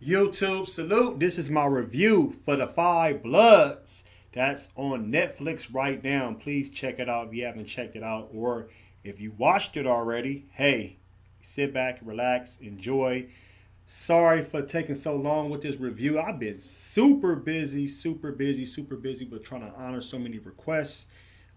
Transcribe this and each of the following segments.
YouTube salute. This is my review for The Five Bloods. That's on Netflix right now. Please check it out if you haven't checked it out. Or if you watched it already, hey, sit back, relax, enjoy. Sorry for taking so long with this review. I've been super busy, but trying to honor so many requests,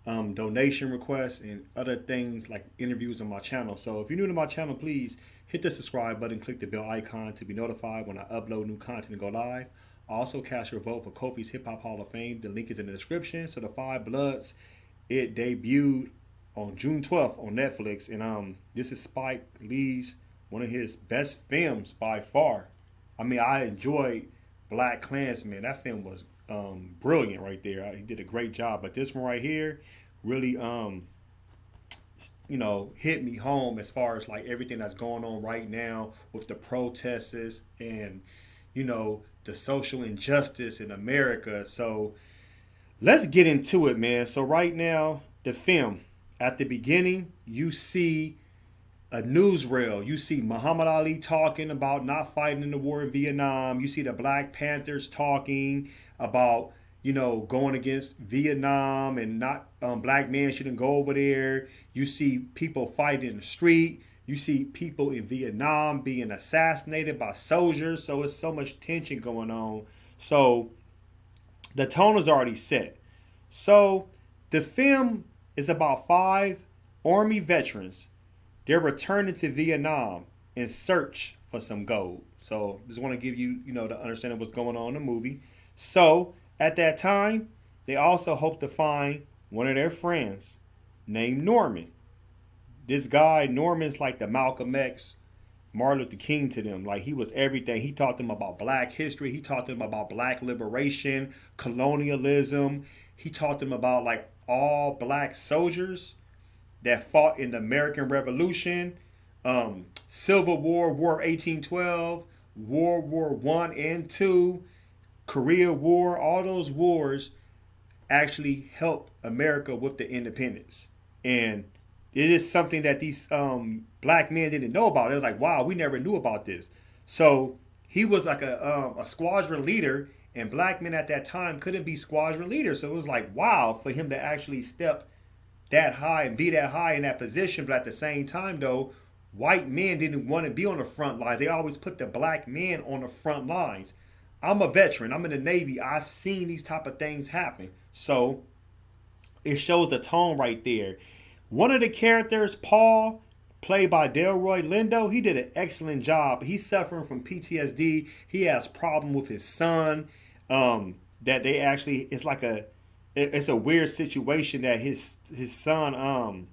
donation requests, and other things like interviews on my channel. So if you're new to my channel, please hit the subscribe button, click the bell icon to be notified when I upload new content and go live. Also, cast your vote for Kofi's Hip Hop Hall of Fame. The link is in the description. So The Five Bloods, it debuted on June 12th on Netflix, and this is Spike Lee's one of his best films by far. I mean, I enjoyed Black Klansman. That film was brilliant right there. He did a great job. But this one right here really hit me home as far as like everything that's going on right now with the protests and the social injustice in America. So let's get into it, man. So right now, the film, at the beginning, you see a newsreel. You see Muhammad Ali talking about not fighting in the war in Vietnam. You see the Black Panthers talking about going against Vietnam and not black men shouldn't go over there. You see people fighting in the street. You see people in Vietnam being assassinated by soldiers. So it's so much tension going on. So the tone is already set. So the film is about 5 Army veterans. They're returning to Vietnam in search for some gold. So just want to give you, the understanding of what's going on in the movie. So at that time, they also hope to find one of their friends named Norman. This guy, Norman's like the Malcolm X, Martin Luther King to them. Like, he was everything. He taught them about black history. He taught them about black liberation, colonialism. He taught them about like all black soldiers that fought in the American Revolution, Civil War, War of 1812, World War I and II, Korea War. All those wars actually helped America with the independence. And it is something that these black men didn't know about. It was like, wow, we never knew about this. So he was like a squadron leader, and black men at that time couldn't be squadron leaders. So it was like, wow, for him to actually step that high and be that high in that position. But at the same time, though, white men didn't want to be on the front lines. They always put the black men on the front lines. I'm a veteran. I'm in the Navy. I've seen these type of things happen. So it shows the tone right there. One of the characters, Paul, played by Delroy Lindo, he did an excellent job. He's suffering from PTSD. He has problem with his son. That they actually, it's a weird situation that his son,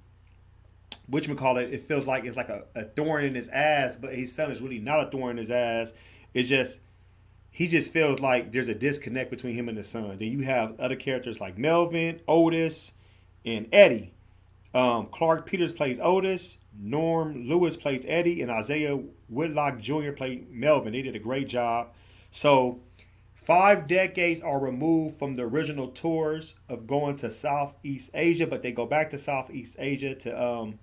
whatchamacallit, it feels like it's like a thorn in his ass, but his son is really not a thorn in his ass. It's just, he just feels like there's a disconnect between him and his son. Then you have other characters like Melvin, Otis, and Eddie. Clark Peters plays Otis, Norm Lewis plays Eddie, and Isaiah Whitlock Jr. played Melvin. They did a great job. So 5 decades are removed from the original tours of going to Southeast Asia, but they go back to Southeast Asia to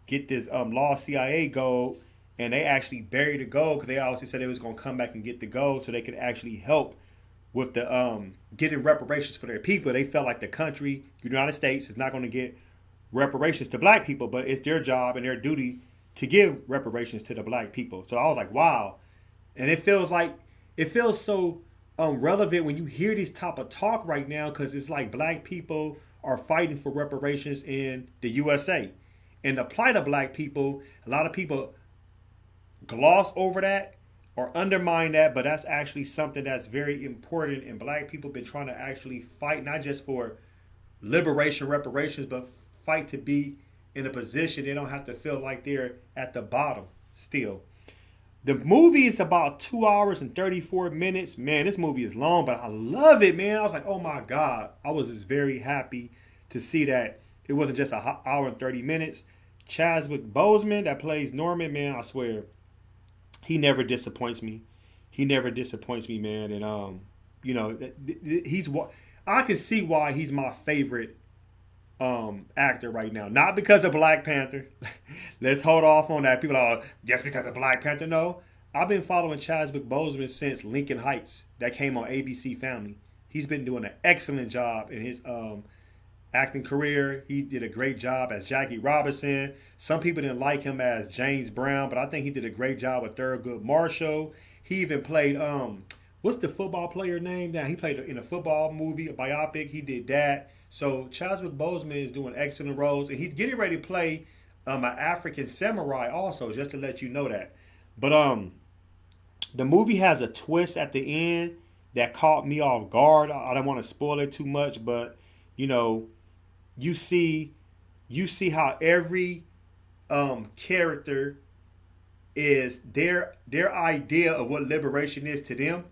get this lost CIA gold, and they actually buried the gold because they obviously said they was going to come back and get the gold so they could actually help with the getting reparations for their people. They felt like the country, the United States, is not going to get reparations to black people, but it's their job and their duty to give reparations to the black people. So I was like, wow. And it feels so relevant when you hear these type of talk right now, because it's like black people are fighting for reparations in the USA. And the plight of black people, a lot of people gloss over that or undermine that, but that's actually something that's very important. And black people have been trying to actually fight, not just for liberation, reparations, but fight to be in a position they don't have to feel like they're at the bottom still. The movie is about 2 hours and 34 minutes. Man, this movie is long, but I love it, man. I was like, oh my God. I was just very happy to see that it wasn't just an hour and 30 minutes. Chadwick Boseman that plays Norman, man, I swear, he never disappoints me. He never disappoints me, man. And, he's what I can see why he's my favorite actor right now. Not because of Black Panther. Let's hold off on that. People are just because of Black Panther. No, I've been following Chadwick Boseman since Lincoln Heights. That came on ABC Family. He's been doing an excellent job in his acting career. He did a great job as Jackie Robinson. Some people didn't like him as James Brown, but I think he did a great job with Thurgood Marshall. He even played what's the football player name now? He played in a football movie, a biopic. He did that. So Chadwick Boseman is doing excellent roles, and he's getting ready to play an African samurai also, just to let you know that. But the movie has a twist at the end that caught me off guard. I don't want to spoil it too much, but you know, you see you see how every character is their idea of what liberation is to them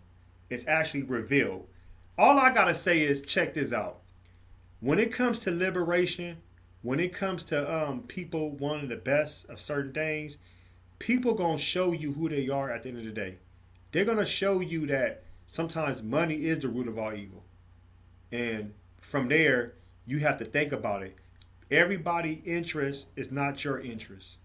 is actually revealed. All I gotta say is check this out. When it comes to liberation, when it comes to people wanting the best of certain things, people gonna show you who they are at the end of the day. They're gonna show you that sometimes money is the root of all evil. And from there, you have to think about it. Everybody's interest is not your interest.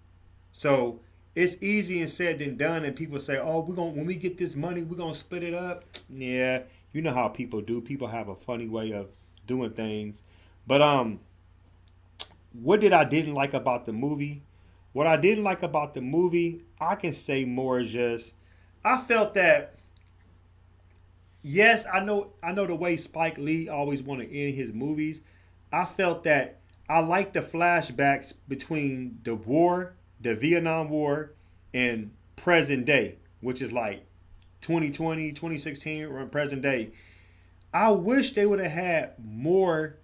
So it's easier said than done, and people say, "Oh, we're gonna when we get this money, we're gonna split it up." Yeah, you know how people do. People have a funny way of doing things. But what did I didn't like about the movie? What I didn't like about the movie, I can say more is just I felt that yes, I know the way Spike Lee always want to end his movies. I felt that I liked the flashbacks between the war, the Vietnam War, and present day, which is like 2020, 2016, or present day. I wish they would have had more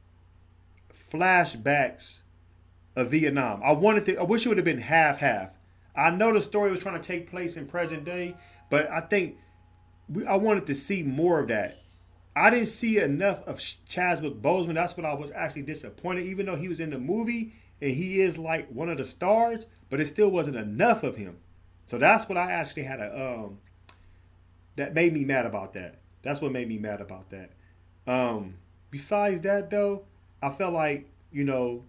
flashbacks of Vietnam. I wish it would have been half half. I know the story was trying to take place in present day, but I think I wanted to see more of that. I didn't see enough of Chadwick Boseman. That's what I was actually disappointed. Even though he was in the movie and he is like one of the stars, but it still wasn't enough of him. So that's what I actually had that made me mad about that. That's what made me mad about that. Besides that though, I felt like the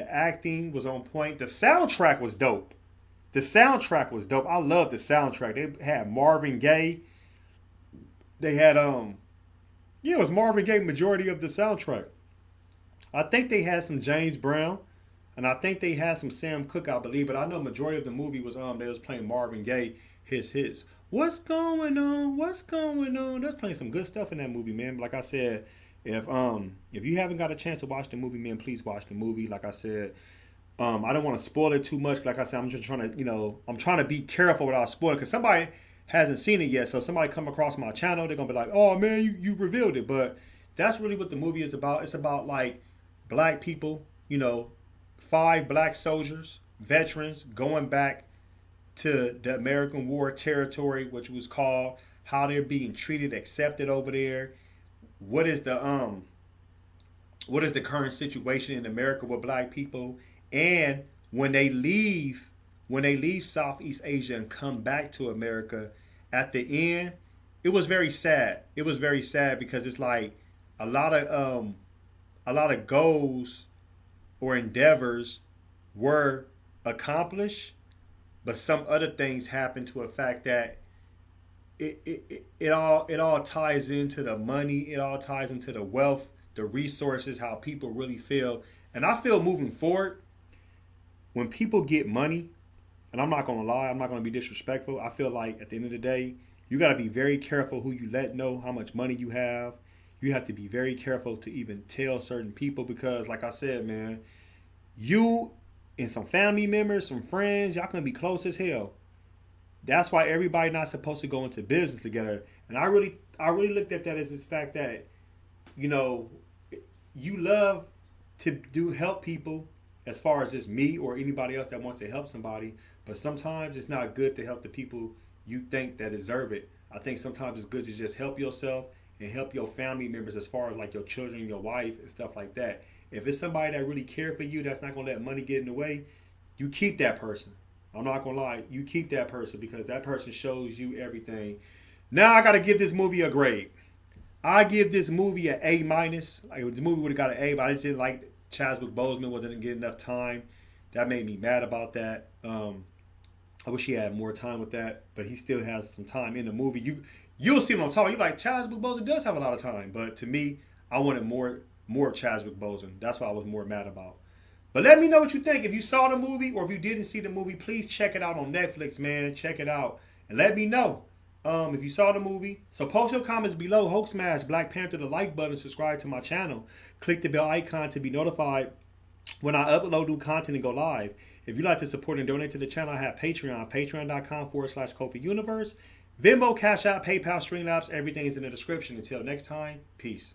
acting was on point. The soundtrack was dope. The soundtrack was dope. I love the soundtrack. They had Marvin Gaye. They had it was Marvin Gaye majority of the soundtrack. I think they had some James Brown, and I think they had some Sam Cooke, I believe. But I know majority of the movie was they was playing Marvin Gaye his hits. What's going on? What's going on? That's playing some good stuff in that movie, man. Like I said, if you haven't got a chance to watch the movie, man, please watch the movie. Like I said, I don't want to spoil it too much. Like I said, I'm just trying to I'm trying to be careful without spoiling because somebody hasn't seen it yet. So if somebody come across my channel, they're gonna be like, "Oh man, you revealed it." But that's really what the movie is about. It's about like black people, 5 black soldiers, veterans going back to the American War territory, which was called how they're being treated, accepted over there. What is the current situation in America with black people? And when they leave Southeast Asia and come back to America, at the end, it was very sad. It was very sad because it's like a lot of goals or endeavors were accomplished, but some other things happened to a fact that it all ties into the money, it all ties into the wealth, the resources, how people really feel. And I feel moving forward, when people get money, and I'm not gonna lie, I'm not gonna be disrespectful. I feel like at the end of the day, you gotta be very careful who you let know how much money you have. You have to be very careful to even tell certain people because, like I said, man, you and some family members, some friends, y'all gonna be close as hell. That's why everybody not supposed to go into business together. And I really looked at that as this fact that, you know, you love to do help people as far as just me or anybody else that wants to help somebody. But sometimes it's not good to help the people you think that deserve it. I think sometimes it's good to just help yourself and help your family members as far as like your children, your wife, and stuff like that. If it's somebody that really care for you, that's not going to let money get in the way, you keep that person. I'm not going to lie. You keep that person because that person shows you everything. Now I got to give this movie a grade. I give this movie an A minus. Like the movie would have got an A, but I just didn't like Chadwick Boseman wasn't getting enough time. That made me mad about that. I wish he had more time with that, but he still has some time in the movie. You'll see what I'm talking. You're like Chadwick Boseman does have a lot of time, but to me, I wanted more Chadwick Boseman. That's what I was more mad about. But let me know what you think. If you saw the movie or if you didn't see the movie, please check it out on Netflix, man. Check it out and let me know if you saw the movie. So post your comments below. Hulk smash Black Panther the like button. Subscribe to my channel. Click the bell icon to be notified when I upload new content and go live. If you'd like to support and donate to the channel, I have Patreon. Patreon.com/KofiUniverse. Venmo, CashApp, PayPal, Streamlabs. Everything is in the description. Until next time, peace.